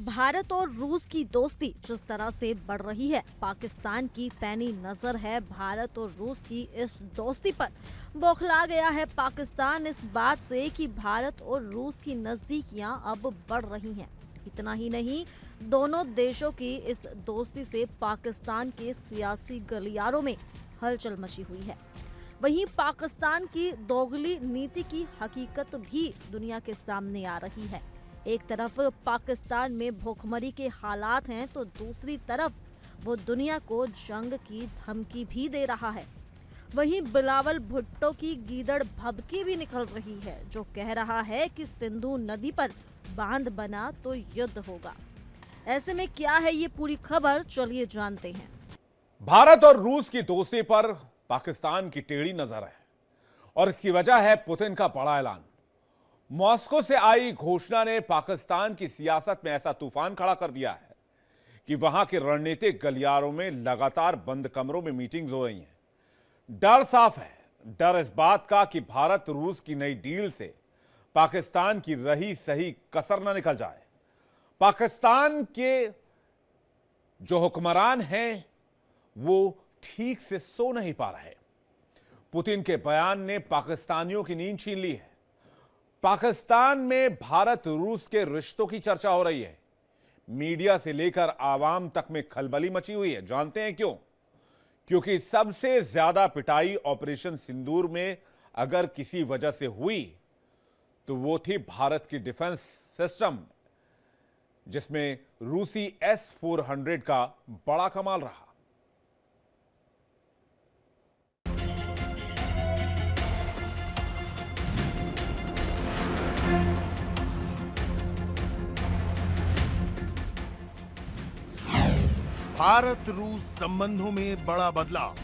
भारत और रूस की दोस्ती जिस तरह से बढ़ रही है, पाकिस्तान की पैनी नजर है भारत और रूस की इस दोस्ती पर। बौखला गया है पाकिस्तान इस बात से कि भारत और रूस की नजदीकियां अब बढ़ रही हैं। इतना ही नहीं, दोनों देशों की इस दोस्ती से पाकिस्तान के सियासी गलियारों में हलचल मची हुई है। वहीं पाकिस्तान की दोगली नीति की हकीकत भी दुनिया के सामने आ रही है। एक तरफ पाकिस्तान में भूखमरी के हालात हैं, तो दूसरी तरफ वो दुनिया को जंग की धमकी भी दे रहा है। वहीं बिलावल भुट्टो की गीदड़ भभकी भी निकल रही है, जो कह रहा है कि सिंधु नदी पर बांध बना तो युद्ध होगा। ऐसे में क्या है ये पूरी खबर, चलिए जानते हैं। भारत और रूस की दोस्ती पर पाकिस्तान की टेढ़ी नजर है और इसकी वजह है पुतिन का बड़ा ऐलान। मॉस्को से आई घोषणा ने पाकिस्तान की सियासत में ऐसा तूफान खड़ा कर दिया है कि वहां के रणनीतिक गलियारों में लगातार बंद कमरों में मीटिंग्स हो रही हैं। डर साफ है, डर इस बात का कि भारत रूस की नई डील से पाकिस्तान की रही सही कसर न निकल जाए। पाकिस्तान के जो हुक्मरान हैं वो ठीक से सो नहीं पा रहे। पुतिन के बयान ने पाकिस्तानियों की नींद छीन ली है। पाकिस्तान में भारत रूस के रिश्तों की चर्चा हो रही है। मीडिया से लेकर आवाम तक में खलबली मची हुई है। जानते हैं क्यों? क्योंकि सबसे ज्यादा पिटाई ऑपरेशन सिंदूर में अगर किसी वजह से हुई तो वो थी भारत की डिफेंस सिस्टम, जिसमें रूसी S-400 का बड़ा कमाल रहा। भारत रूस संबंधों में बड़ा बदलाव।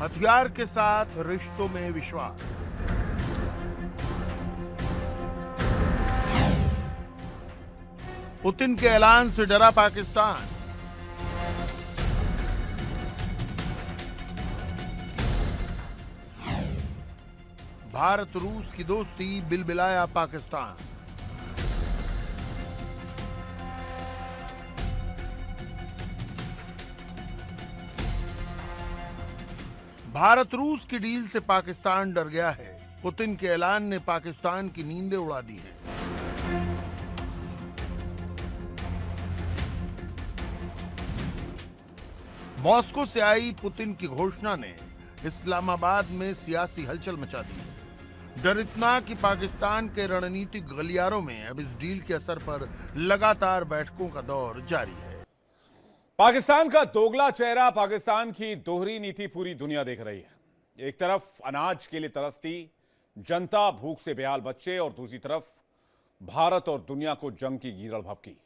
हथियार के साथ रिश्तों में विश्वास। पुतिन के ऐलान से डरा पाकिस्तान। भारत रूस की दोस्ती बिलबिलाया पाकिस्तान। भारत रूस की डील से पाकिस्तान डर गया है। पुतिन के ऐलान ने पाकिस्तान की नींदें उड़ा दी हैं। मॉस्को से आई पुतिन की घोषणा ने इस्लामाबाद में सियासी हलचल मचा दी है। डर इतना कि पाकिस्तान के रणनीतिक गलियारों में अब इस डील के असर पर लगातार बैठकों का दौर जारी है। पाकिस्तान का दोगला चेहरा, पाकिस्तान की दोहरी नीति पूरी दुनिया देख रही है। एक तरफ अनाज के लिए तरसती जनता, भूख से बेहाल बच्चे, और दूसरी तरफ भारत और दुनिया को जंग की गीदड़ भभकी।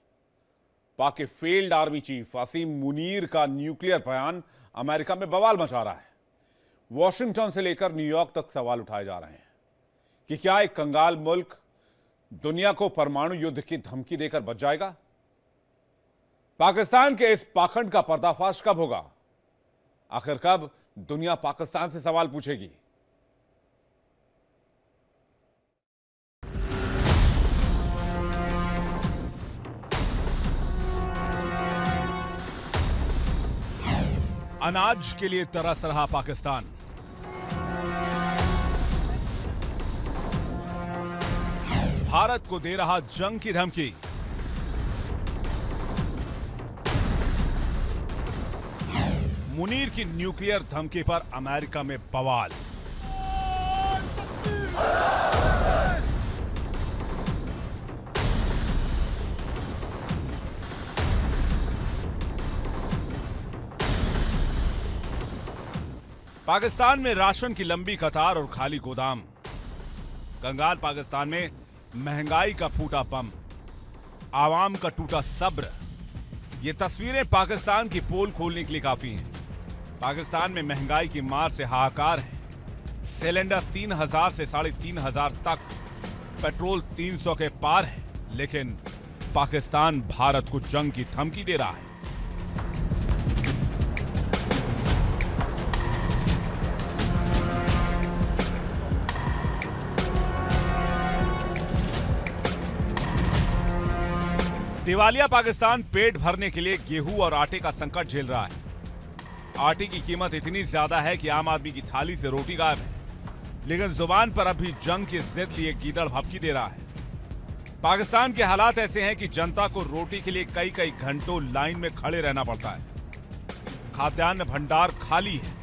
पाक के फील्ड आर्मी चीफ असीम मुनीर का न्यूक्लियर बयान अमेरिका में बवाल मचा रहा है। वॉशिंगटन से लेकर न्यूयॉर्क तक सवाल उठाए जा रहे हैं कि क्या एक कंगाल मुल्क दुनिया को परमाणु युद्ध की धमकी देकर बच जाएगा? पाकिस्तान के इस पाखंड का पर्दाफाश कब होगा? आखिर कब दुनिया पाकिस्तान से सवाल पूछेगी? अनाज के लिए तरस रहा पाकिस्तान। भारत को दे रहा जंग की धमकी। मुनीर की न्यूक्लियर धमकी पर अमेरिका में बवाल। पाकिस्तान में राशन की लंबी कतार और खाली गोदाम। कंगाल पाकिस्तान में महंगाई का फूटा बम, आवाम का टूटा सब्र। ये तस्वीरें पाकिस्तान की पोल खोलने के लिए काफी हैं। पाकिस्तान में महंगाई की मार से हाहाकार है। सिलेंडर 3000 से 3500 तक, पेट्रोल 300 के पार है। लेकिन पाकिस्तान भारत को जंग की धमकी दे रहा है। दिवालिया पाकिस्तान पेट भरने के लिए गेहूं और आटे का संकट झेल रहा है। आटे की कीमत इतनी ज्यादा है कि आम आदमी की थाली से रोटी गायब है, लेकिन जुबान पर अभी जंग की जिद लिए गीदड़ भभकी दे रहा है। पाकिस्तान के हालात ऐसे हैं कि जनता को रोटी के लिए कई कई घंटों लाइन में खड़े रहना पड़ता है। खाद्यान्न भंडार खाली है,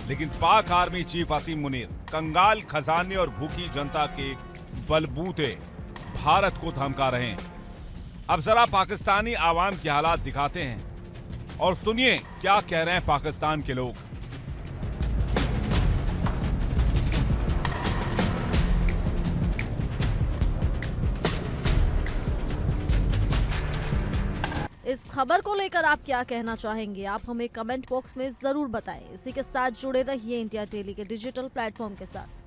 लेकिन पाक आर्मी चीफ असीम मुनीर कंगाल खजाने और भूखी जनता के बलबूते भारत को धमका रहे हैं। अब जरा पाकिस्तानी आवाम के हालात दिखाते हैं और सुनिए क्या कह रहे हैं पाकिस्तान के लोग। इस खबर को लेकर आप क्या कहना चाहेंगे, आप हमें कमेंट बॉक्स में जरूर बताएं। इसी के साथ जुड़े रहिए इंडिया डेली के डिजिटल प्लेटफॉर्म के साथ।